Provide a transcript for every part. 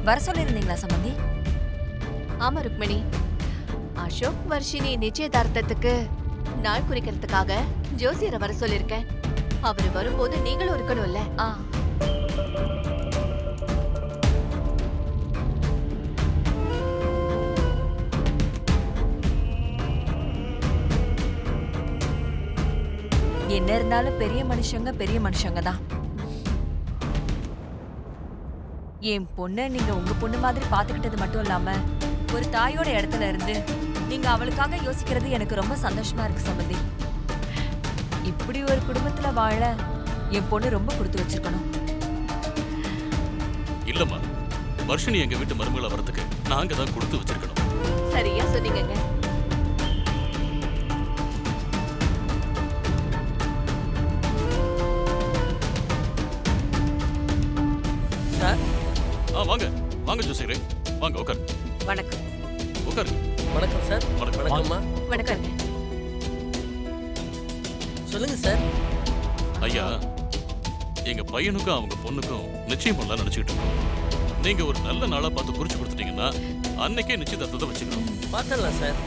வர சொல்லிருந்தீங்களா சம்பந்தி? ஆமா ருக்மிணி, அசோக் வர்ஷினி நிச்சயதார்த்தத்துக்கு நாள் குறிக்கிறதுக்காக ஜோசியரை வர சொல்லிருக்கேன். அவரு வரும்போது நீங்களும் இருக்கணும்ல. என்ன இருந்தாலும் பெரிய மனுஷங்க தான். என் பொண்ணை நீங்க உங்க பொண்ணு மாதிரி பாத்துக்கிட்டது மட்டும் இல்லாம ஒரு தாயோட இடத்துல இருந்து நீங்க அவளுக்காக யோசிக்கிறது எனக்கு ரொம்ப சந்தோஷமா இருக்கு சம்பந்தி. இப்படி ஒரு குடும்பத்துல வாழ என் பொண்ணு ரொம்ப கொடுத்து வச்சிருக்கணும். இல்லம்மா, வர்ஷினி எங்க வீட்டு மருமகளை வரதுக்கு நாங்க தான் கொடுத்து வச்சிருக்கணும். சரியா சொன்னீங்க. வாங்க வாங்க ஜோசியரே, வாங்க உட்காரு. வணக்கம். உட்காரு. வணக்கம் சார். வணக்கம்மா. வணக்கம். சொல்லுங்க சார். ஐயா, எங்க பையனுக்கும் அவங்க பொண்ணுக்கும் நிச்சயம் பண்ணலாம் நினைச்சுக்கிட்டு இருக்கோம். நீங்க ஒரு நல்ல நாளா பார்த்து குறிச்சு கொடுத்துட்டீங்கன்னா அன்னைக்கே நிச்சயதார்த்தத்தை வச்சுக்கணும். பார்த்துடலாம் சார்.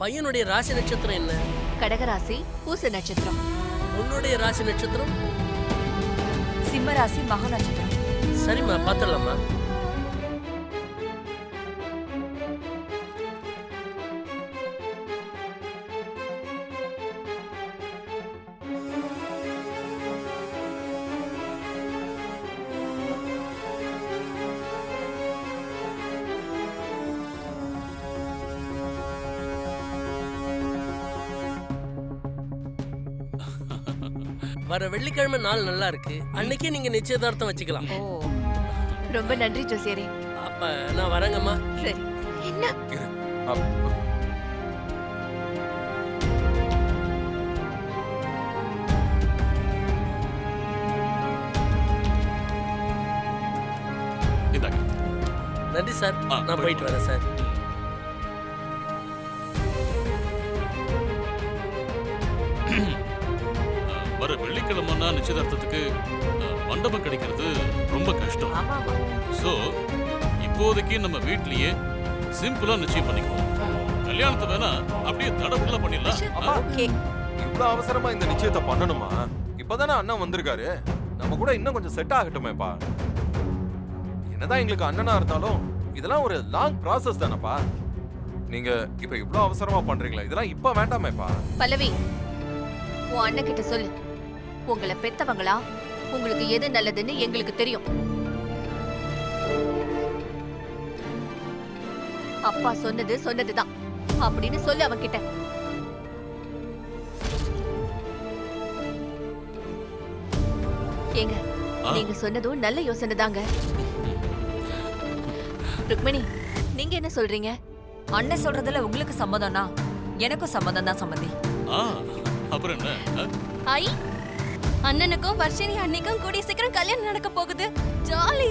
பையனுடைய ராசி நட்சத்திரம் என்ன? கடகராசி, பூச நட்சத்திரம். உன்னுடைய ராசி நட்சத்திரம்? சிம்ம ராசி, மகா நட்சத்திரம். சரிம்மா, பார்த்துடலாமா? வர வெள்ளிக்கிழமை நாள் நல்லா இருக்கு. அன்னைக்கே நீங்க நிச்சயதார்த்தம் வச்சுக்கலாம். ரொம்ப நன்றி ஜோசியரே. அப்ப நான் வரேங்கம்மா. சரி. என்ன நன்றி சார். நான் போயிட்டு வரேன் சார். வர வெள்ளிக்கிழமைனா நிச்சயதார்த்தத்துக்கு மண்டபம் கிடைக்கிறது ரொம்ப கஷ்டம். சோ இப்போதைக்கு நம்ம வீட்லயே சிம்பிளா நிச்சயம் பண்ணிக்குவோம். கல்யாணத்தை வேணா அப்படியே தடபுடலா பண்ணிடலாம். இவ்வளவு அவசரமா இந்த நிச்சயத்தை பண்ணணுமா? இப்பதானே அண்ணன் வந்திருக்காரு. நம்ம கூட இன்னும் கொஞ்சம் செட் ஆகட்டுமேப்பா. என்னதான் எங்களுக்கு அண்ணனா இருந்தாலும் இதெல்லாம் ஒரு லாங் ப்ராசஸ் தானப்பா. நீங்க இப்ப இவ்வளவு அவசரமா பண்றீங்களா? இதெல்லாம் இப்ப வேண்டாமேப்பா. பல்லவி, உன் அண்ணன் கிட்ட சொல்லு. உங்களை பெத்தவங்களா, உங்களுக்கு எது நல்லதுன்னு எங்களுக்கு தெரியும். அப்பா சொன்னதுதான் அப்படின்னு சொல்லு அவன்கிட்ட. ஏங்க, நீங்க சொன்னதும் நல்ல யோசனை தாங்க. ருக்மிணி, நீங்க என்ன சொல்றீங்க? அண்ணன் சொல்றதுல உங்களுக்கு சம்மதம்னா எனக்கும் சம்மதம் தான் சம்பந்தி. அப்புறம் என்ன? ஐ, அண்ணனுக்கும் வர்ஷினி அன்னைக்கும் கூடிய சீக்கிரம் கல்யாணம் நடக்க போகுது. ஜாலி.